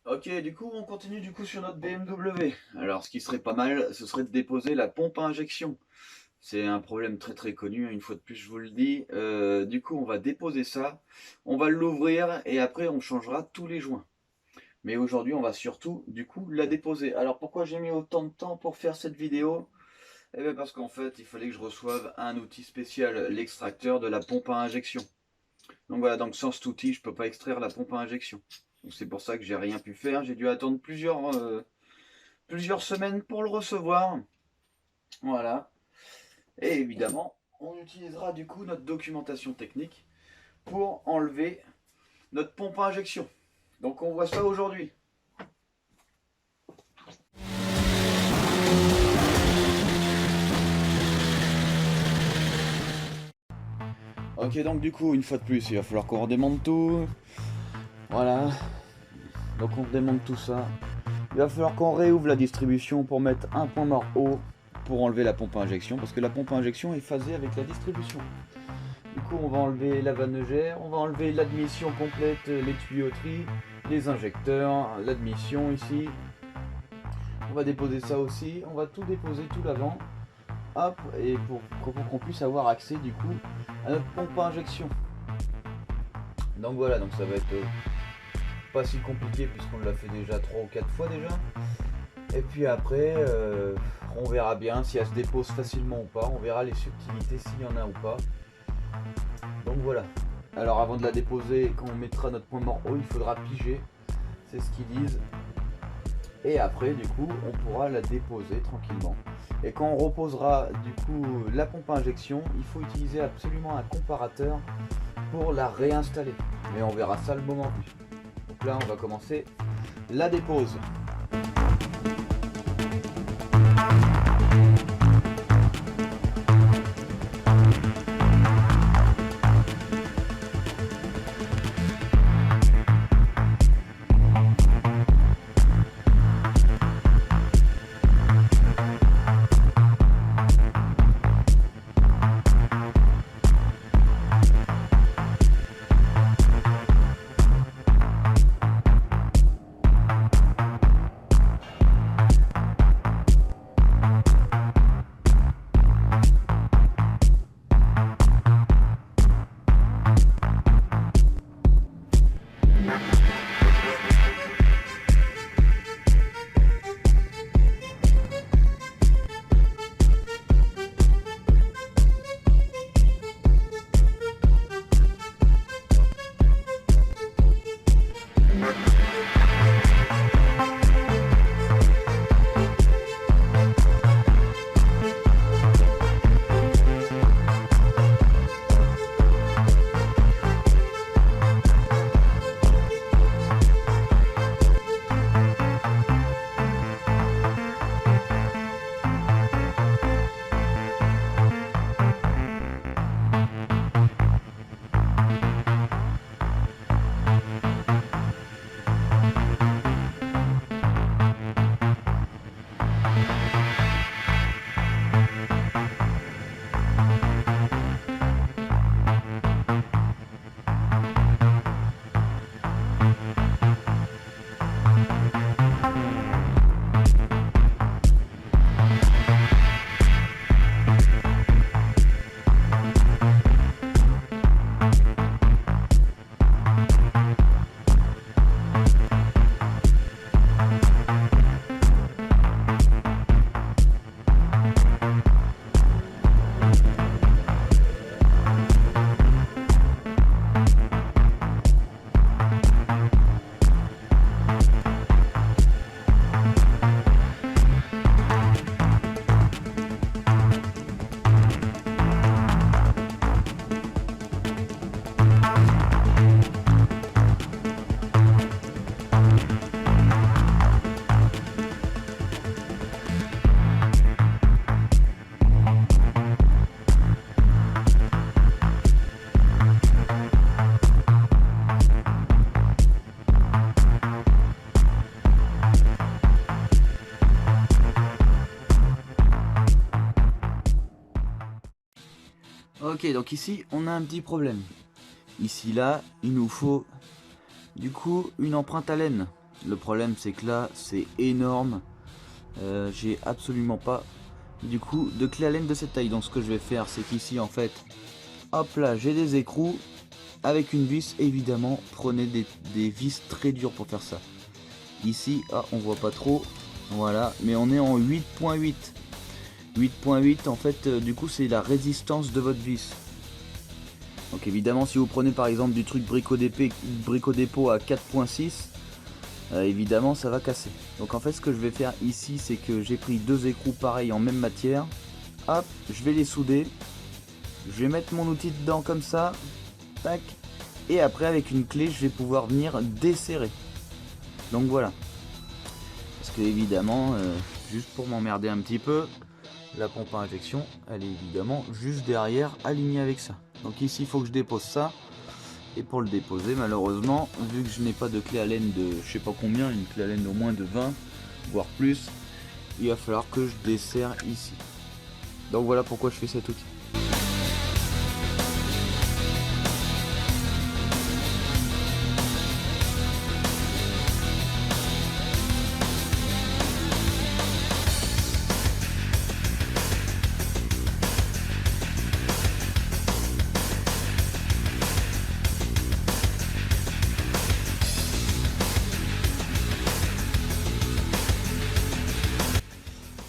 Ok, du coup, on continue du coup sur notre BMW. Alors, ce qui serait pas mal, ce serait de déposer la pompe à injection. C'est un problème très très connu, hein, une fois de plus, je vous le dis. Du coup, on va déposer ça, on va l'ouvrir et après, on changera tous les joints. Mais aujourd'hui, on va surtout, du coup, la déposer. Alors, pourquoi j'ai mis autant de temps pour faire cette vidéo? Eh bien, parce qu'en fait, il fallait que je reçoive un outil spécial, l'extracteur de la pompe à injection. Donc voilà, donc sans cet outil, je ne peux pas extraire la pompe à injection. Donc c'est pour ça que j'ai rien pu faire. J'ai dû attendre plusieurs semaines pour le recevoir. Voilà. Et évidemment, on utilisera du coup notre documentation technique pour enlever notre pompe à injection. Donc on voit ça aujourd'hui. Ok, donc du coup, une fois de plus, il va falloir qu'on redémonte tout. Voilà. Donc on redémonte tout ça. Il va falloir qu'on réouvre la distribution pour mettre un point mort haut pour enlever la pompe à injection, parce que la pompe à injection est phasée avec la distribution. Du coup, on va enlever la vanegère, on va enlever l'admission complète, les tuyauteries, les injecteurs, l'admission ici. On va déposer ça aussi, on va tout déposer, tout l'avant. Hop, et pour qu'on puisse avoir accès du coup à notre pompe à injection. Donc voilà, donc ça va être pas si compliqué puisqu'on l'a fait déjà 3 ou 4 fois déjà. Et puis après, on verra bien si elle se dépose facilement ou pas, on verra les subtilités s'il y en a ou pas. Donc voilà. Alors avant de la déposer, quand on mettra notre point mort haut, il faudra piger, c'est ce qu'ils disent. Et après, du coup, on pourra la déposer tranquillement. Et quand on reposera du coup la pompe à injection, il faut utiliser absolument un comparateur pour la réinstaller. Mais on verra ça le moment venu. Donc là, on va commencer la dépose. Ok, donc ici, on a un petit problème. Ici, là, il nous faut du coup une empreinte à laine. Le problème c'est que là c'est énorme. J'ai absolument pas du coup de clé Allen de cette taille. Donc ce que je vais faire c'est qu'ici en fait, hop là, j'ai des écrous avec une vis. Évidemment prenez des vis très dures pour faire ça. Ici, on voit pas trop, voilà, mais on est en 8.8. 8.8 en fait, du coup c'est la résistance de votre vis. Donc évidemment si vous prenez par exemple du truc Brico Dépôt à 4.6, évidemment ça va casser. Donc en fait ce que je vais faire ici c'est que j'ai pris deux écrous pareils en même matière. Hop, je vais les souder. Je vais mettre mon outil dedans comme ça. Tac. Et après avec une clé je vais pouvoir venir desserrer. Donc voilà. Parce que évidemment, juste pour m'emmerder un petit peu, la pompe à injection, elle est évidemment juste derrière, alignée avec ça. Donc ici il faut que je dépose ça. Et pour le déposer, malheureusement, vu que je n'ai pas de clé Allen de je sais pas combien, une clé Allen au moins de 20, voire plus, il va falloir que je desserre ici. Donc voilà pourquoi je fais cet outil.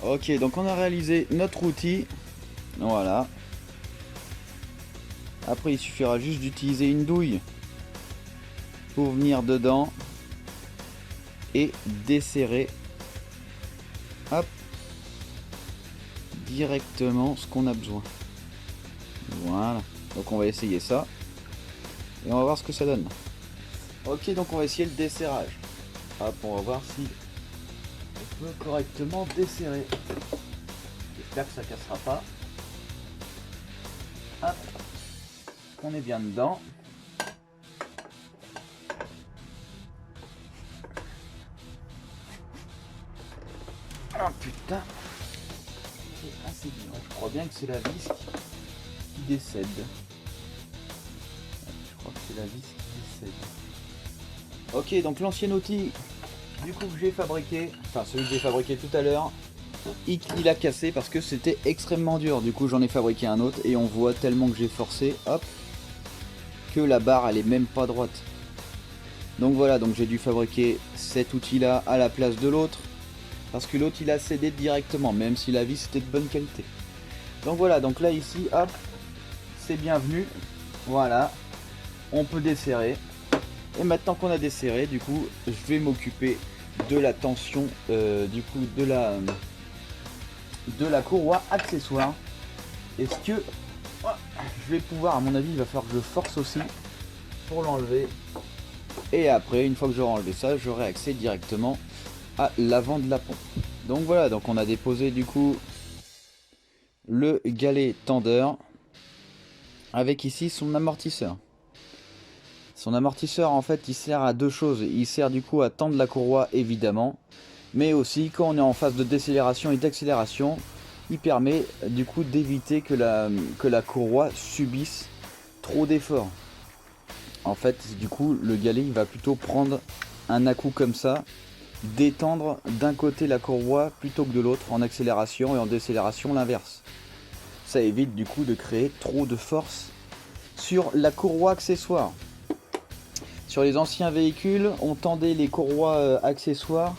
Ok, donc on a réalisé notre outil. Voilà. Après, il suffira juste d'utiliser une douille pour venir dedans et desserrer. Hop. Directement ce qu'on a besoin. Voilà. Donc on va essayer ça. Et on va voir ce que ça donne. Ok, donc on va essayer le desserrage. Hop, on va voir si on peut correctement desserrer. J'espère que ça cassera pas. Hop. On est bien dedans. Oh putain. C'est assez dur. Je crois bien que c'est la vis qui décède. Je crois que c'est la vis qui décède. Ok, donc l'ancien outil du coup que j'ai fabriqué, enfin celui que j'ai fabriqué tout à l'heure, il a cassé parce que c'était extrêmement dur. Du coup j'en ai fabriqué un autre et on voit tellement que j'ai forcé, hop, que la barre elle est même pas droite. Donc voilà, donc j'ai dû fabriquer cet outil là à la place de l'autre parce que l'autre il a cédé directement même si la vis était de bonne qualité. Donc voilà, donc là ici, hop, c'est bienvenu. Voilà, on peut desserrer. Et maintenant qu'on a desserré, du coup, je vais m'occuper de la tension, du coup, de la courroie accessoire. Est-ce que je vais pouvoir, à mon avis, il va falloir que je force aussi pour l'enlever. Et après, une fois que j'aurai enlevé ça, j'aurai accès directement à l'avant de la pompe. Donc voilà, donc on a déposé du coup le galet tendeur avec ici son amortisseur. Son amortisseur en fait il sert à deux choses. Il sert du coup à tendre la courroie évidemment, mais aussi quand on est en phase de décélération et d'accélération, il permet du coup d'éviter que la courroie subisse trop d'efforts. En fait du coup le galet il va plutôt prendre un à-coup comme ça, détendre d'un côté la courroie plutôt que de l'autre en accélération et en décélération l'inverse. Ça évite du coup de créer trop de force sur la courroie accessoire. Sur les anciens véhicules, on tendait les courroies accessoires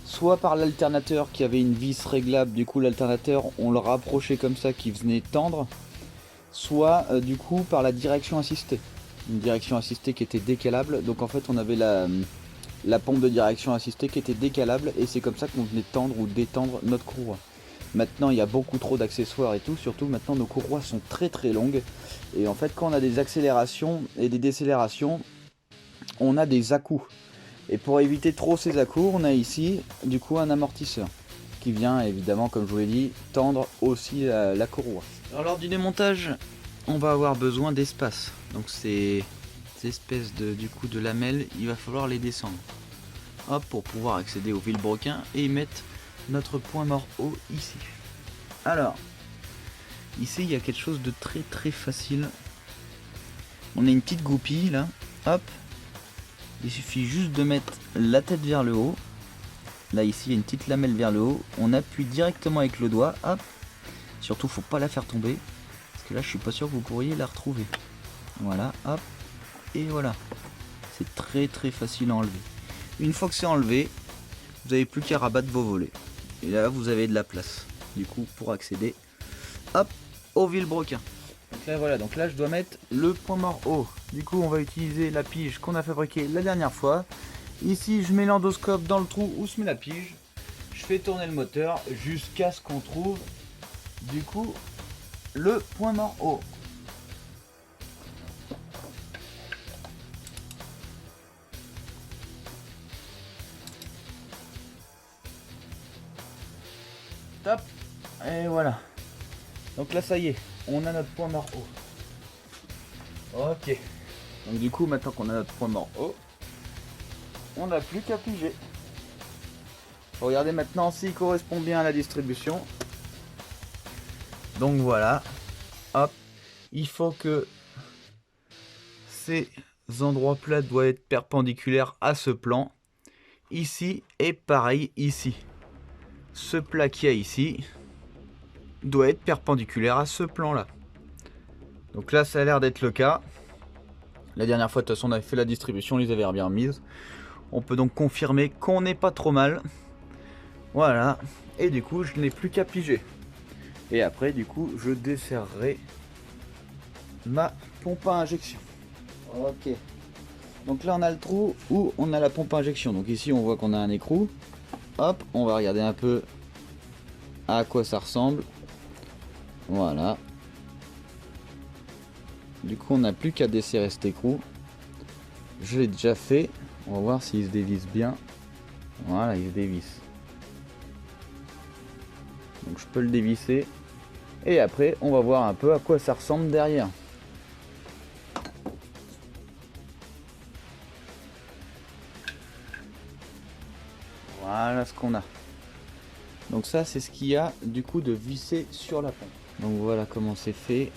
soit par l'alternateur qui avait une vis réglable, du coup l'alternateur on le rapprochait comme ça qui venait tendre, soit du coup par la direction assistée. Une direction assistée qui était décalable, donc en fait on avait la pompe de direction assistée qui était décalable et c'est comme ça qu'on venait tendre ou détendre notre courroie. Maintenant il y a beaucoup trop d'accessoires et tout, surtout maintenant nos courroies sont très très longues et en fait quand on a des accélérations et des décélérations, on a des à-coups. Et pour éviter trop ces à-coups, on a ici du coup un amortisseur qui vient évidemment, comme je vous l'ai dit, tendre aussi la courroie. Alors lors du démontage, on va avoir besoin d'espace. Donc ces espèces de lamelles, il va falloir les descendre. Hop, pour pouvoir accéder au vilebrequin et mettre notre point mort haut ici. Alors, ici il y a quelque chose de très très facile. On a une petite goupille là, hop. Il suffit juste de mettre la tête vers le haut. Là ici il y a une petite lamelle vers le haut. On appuie directement avec le doigt. Hop. Surtout faut pas la faire tomber. Parce que là je suis pas sûr que vous pourriez la retrouver. Voilà, hop. Et voilà. C'est très très facile à enlever. Une fois que c'est enlevé, vous n'avez plus qu'à rabattre vos volets. Et là vous avez de la place. Du coup pour accéder, hop, au vilebrequin. Donc là voilà, donc là je dois mettre le point mort haut. Du coup on va utiliser la pige qu'on a fabriquée la dernière fois. Ici je mets l'endoscope dans le trou où se met la pige. Je fais tourner le moteur jusqu'à ce qu'on trouve du coup le point mort haut. Top. Et voilà. Donc là ça y est, on a notre point mort haut. Ok. Donc du coup maintenant qu'on a notre point mort haut, on n'a plus qu'à piger. Faut regarder maintenant s'il correspond bien à la distribution. Donc voilà. Hop. Il faut que ces endroits plats doivent être perpendiculaires à ce plan. Ici et pareil ici. Ce plat qu'il y a ici doit être perpendiculaire à ce plan là. Donc là ça a l'air d'être le cas. La dernière fois de toute façon on avait fait la distribution, on les avait bien mises. On peut donc confirmer qu'on n'est pas trop mal. Voilà. Et du coup je n'ai plus qu'à piger. Et après du coup je desserrerai ma pompe à injection. Ok. Donc là on a le trou où on a la pompe à injection. Donc ici on voit qu'on a un écrou. Hop, on va regarder un peu à quoi ça ressemble. Voilà. Du coup on n'a plus qu'à desserrer cet écrou. Je l'ai déjà fait. On va voir s'il se dévisse bien. Voilà, il se dévisse. Donc je peux le dévisser. Et après on va voir un peu à quoi ça ressemble derrière. Voilà ce qu'on a. Donc ça c'est ce qu'il y a du coup de visser sur la pompe. Donc voilà comment c'est fait.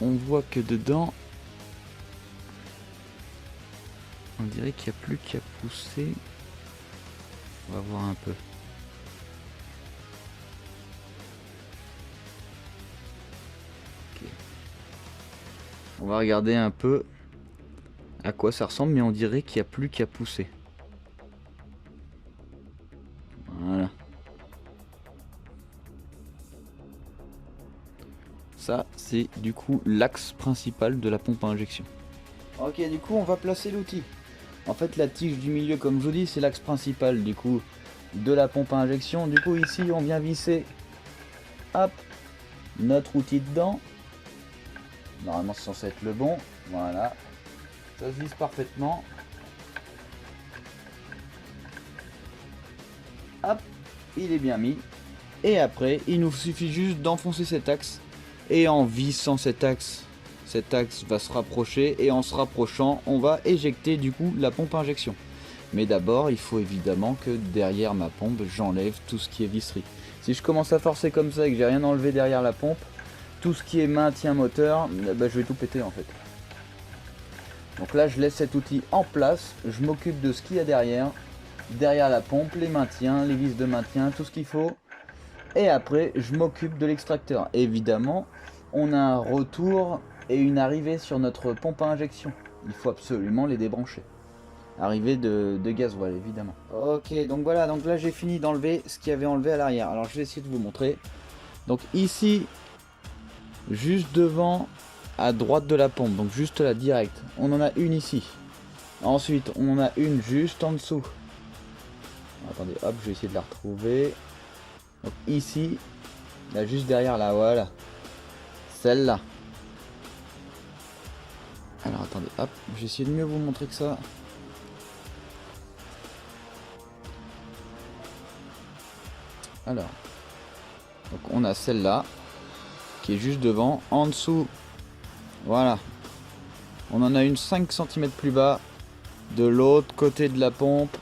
On voit que dedans on dirait qu'il n'y a plus qu'à pousser. On va voir un peu. Okay. On va regarder un peu à quoi ça ressemble, mais on dirait qu'il n'y a plus qu'à pousser. Voilà. Ça, c'est du coup l'axe principal de la pompe à injection. Ok, du coup, on va placer l'outil. En fait, la tige du milieu, comme je vous dis, c'est l'axe principal du coup de la pompe à injection. Du coup, ici, on vient visser, hop, notre outil dedans. Normalement, c'est censé être le bon. Voilà. Ça se visse parfaitement. Hop, il est bien mis. Et après, il nous suffit juste d'enfoncer cet axe. Et en vissant cet axe va se rapprocher. Et en se rapprochant, on va éjecter du coup la pompe à injection. Mais d'abord, il faut évidemment que derrière ma pompe, j'enlève tout ce qui est visserie. Si je commence à forcer comme ça et que j'ai rien enlevé derrière la pompe, tout ce qui est maintien moteur, bah, je vais tout péter en fait. Donc là, je laisse cet outil en place. Je m'occupe de ce qu'il y a derrière. Derrière la pompe, les maintiens, les vis de maintien, tout ce qu'il faut. Et après, je m'occupe de l'extracteur. Évidemment, on a un retour et une arrivée sur notre pompe à injection. Il faut absolument les débrancher. Arrivée de gasoil, évidemment. Ok, donc voilà, donc là j'ai fini d'enlever ce qu'il y avait enlevé à l'arrière. Alors je vais essayer de vous montrer. Donc ici, juste devant, à droite de la pompe, donc juste là, direct. On en a une ici. Ensuite, on en a une juste en dessous. Attendez, hop, je vais essayer de la retrouver. Donc ici, là juste derrière là, voilà. Celle-là. Alors attendez, hop, je vais essayer de mieux vous montrer que ça. Alors, donc on a celle-là qui est juste devant, en dessous, voilà. On en a une 5 cm plus bas de l'autre côté de la pompe.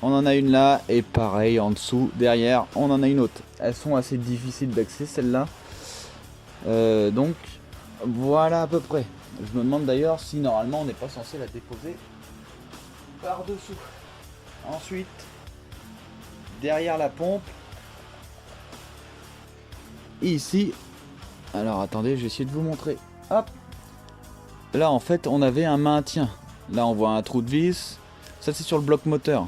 On en a une là et pareil en dessous, derrière, on en a une autre. Elles sont assez difficiles d'accès celles-là. Donc Voilà à peu près. Je me demande d'ailleurs si normalement on n'est pas censé la déposer par dessous. Ensuite, derrière la pompe, ici, alors attendez, je vais essayer de vous montrer. Hop. Là en fait on avait un maintien. Là on voit un trou de vis. Ça c'est sur le bloc moteur.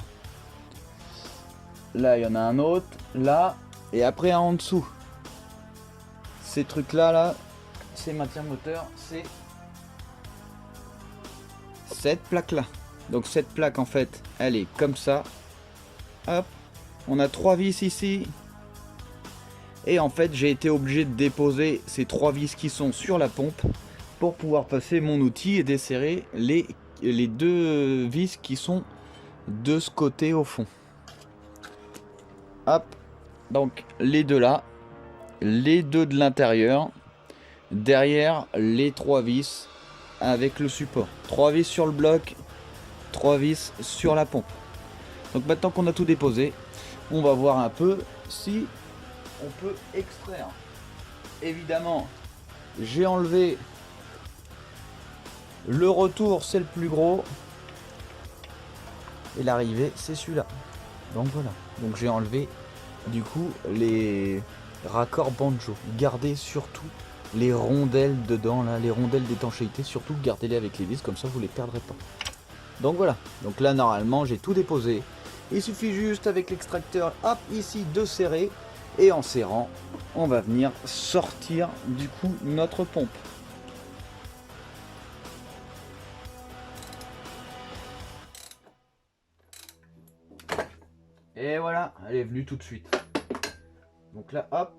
Là il y en a un autre. Là. Et après en dessous. Ces trucs là, c'est maintien moteur. C'est cette plaque là. Donc cette plaque en fait elle est comme ça. Hop. On a 3 vis ici. Et en fait j'ai été obligé de déposer ces 3 vis qui sont sur la pompe pour pouvoir passer mon outil et desserrer les 2 vis qui sont de ce côté au fond. Hop, donc les 2 là, les 2 de l'intérieur, derrière les 3 vis avec le support. 3 vis sur le bloc, 3 vis sur la pompe. Donc maintenant qu'on a tout déposé, on va voir un peu si on peut extraire. Évidemment, j'ai enlevé le retour, c'est le plus gros. Et l'arrivée, c'est celui-là. Donc voilà. Donc j'ai enlevé du coup les raccords banjo. Gardez surtout les rondelles dedans, là, les rondelles d'étanchéité. Surtout gardez-les avec les vis, comme ça vous les perdrez pas. Donc voilà. Donc là normalement j'ai tout déposé. Il suffit juste avec l'extracteur, hop, ici de serrer. Et en serrant, on va venir sortir du coup notre pompe. Et voilà, elle est venue tout de suite. Donc là, hop.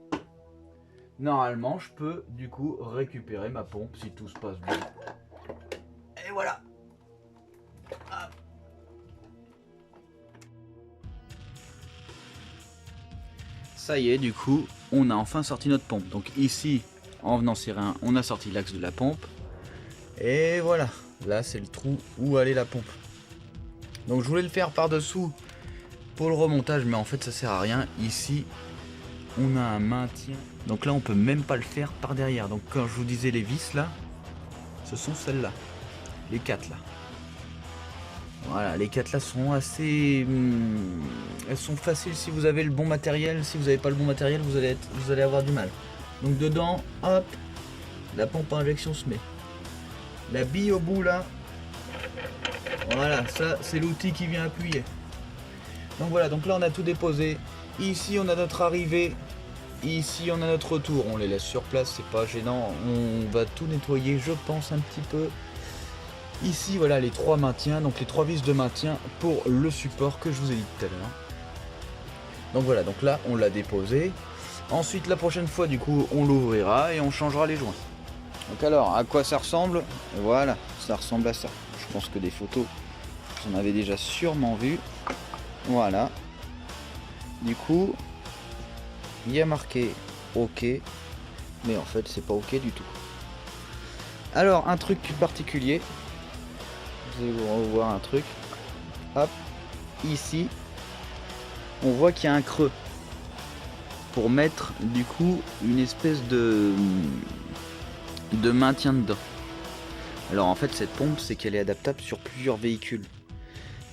Normalement, je peux du coup récupérer ma pompe si tout se passe bien. Et voilà. Hop. Ça y est, du coup, on a enfin sorti notre pompe. Donc ici, en venant serrer un, on a sorti l'axe de la pompe. Et voilà, là c'est le trou où allait la pompe. Donc je voulais le faire par-dessous pour le remontage, mais en fait ça sert à rien. Ici, on a un maintien. Donc là, on peut même pas le faire par derrière. Donc quand je vous disais les vis là, ce sont celles-là. Les 4 là. Voilà, les 4 là sont assez... elles sont faciles si vous avez le bon matériel. Si vous n'avez pas le bon matériel, vous allez avoir du mal. Donc dedans, hop, la pompe à injection se met. La bille au bout là, voilà, ça c'est l'outil qui vient appuyer. Donc voilà, donc là on a tout déposé. Ici on a notre arrivée. Ici on a notre retour. On les laisse sur place, c'est pas gênant. On va tout nettoyer, je pense, un petit peu. Ici voilà les 3 maintiens, donc les 3 vis de maintien pour le support que je vous ai dit tout à l'heure. Donc voilà, donc là on l'a déposé. Ensuite la prochaine fois du coup on l'ouvrira et on changera les joints. Donc alors à quoi ça ressemble? Voilà, ça ressemble à ça. Je pense que des photos vous en avez déjà sûrement vu. Voilà. Du coup, il y a marqué OK, mais en fait c'est pas OK du tout. Alors un truc particulier, vous allez voir un truc. Hop, ici, on voit qu'il y a un creux pour mettre du coup une espèce de maintien dedans. Alors en fait cette pompe, c'est qu'elle est adaptable sur plusieurs véhicules.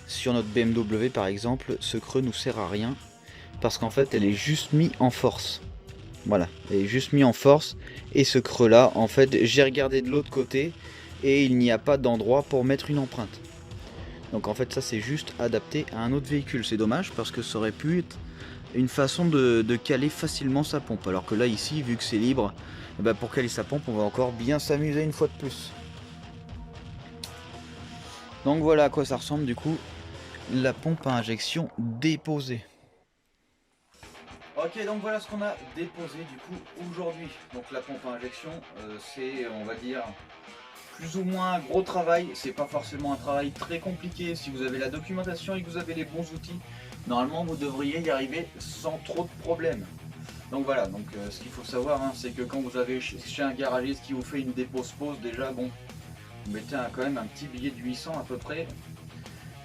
Sur notre BMW par exemple, ce creux nous sert à rien parce qu'en fait elle est juste mise en force. Voilà, elle est juste mise en force et ce creux là, en fait j'ai regardé de l'autre côté et il n'y a pas d'endroit pour mettre une empreinte. Donc en fait ça c'est juste adapté à un autre véhicule. C'est dommage parce que ça aurait pu être une façon de caler facilement sa pompe. Alors que là ici, vu que c'est libre, et ben pour caler sa pompe on va encore bien s'amuser une fois de plus. Donc voilà à quoi ça ressemble du coup la pompe à injection déposée. Ok, donc voilà ce qu'on a déposé du coup aujourd'hui. Donc la pompe à injection, c'est on va dire plus ou moins un gros travail. C'est pas forcément un travail très compliqué. Si vous avez la documentation et que vous avez les bons outils, normalement vous devriez y arriver sans trop de problèmes. Donc voilà, donc ce qu'il faut savoir, hein, c'est que quand vous avez chez un garagiste qui vous fait une dépose-pose, déjà bon, vous mettez quand même un petit billet de 800 à peu près.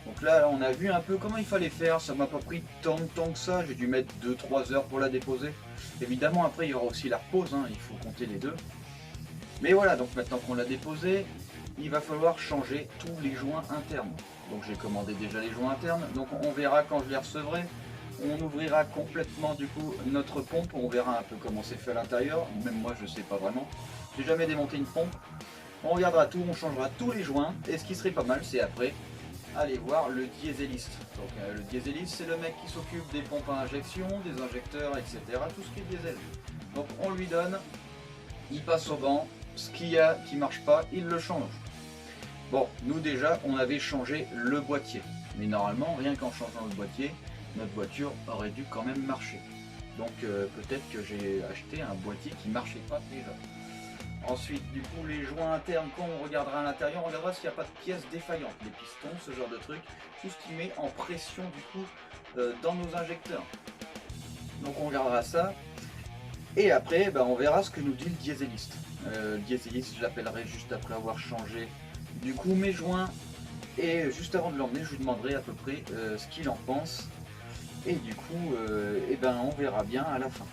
Donc là on a vu un peu comment il fallait faire, ça m'a pas pris tant de temps que ça, j'ai dû mettre 2-3 heures pour la déposer. Évidemment après il y aura aussi la repose, hein, il faut compter les deux. Mais voilà, donc maintenant qu'on l'a déposé, il va falloir changer tous les joints internes. Donc j'ai commandé déjà les joints internes, donc on verra quand je les recevrai. On ouvrira complètement du coup notre pompe, on verra un peu comment c'est fait à l'intérieur, même moi je sais pas vraiment. J'ai jamais démonté une pompe. On regardera tout, on changera tous les joints, et ce qui serait pas mal c'est après aller voir le dieseliste. Donc le dieseliste c'est le mec qui s'occupe des pompes à injection, des injecteurs, etc. Tout ce qui est diesel. Donc on lui donne, il passe au banc, ce qu'il y a qui marche pas, il le change. Bon, nous déjà on avait changé le boîtier, mais normalement rien qu'en changeant le boîtier, notre voiture aurait dû quand même marcher. Donc peut-être que j'ai acheté un boîtier qui marchait pas déjà. Ensuite, du coup, les joints internes, quand on regardera à l'intérieur, on regardera s'il n'y a pas de pièces défaillantes, des pistons, ce genre de truc, tout ce qui met en pression du coup dans nos injecteurs. Donc on regardera ça. Et après, on verra ce que nous dit le dieseliste. Le dieseliste, je l'appellerai juste après avoir changé du coup mes joints. Et juste avant de l'emmener, je lui demanderai à peu près ce qu'il en pense. Et du coup, on verra bien à la fin.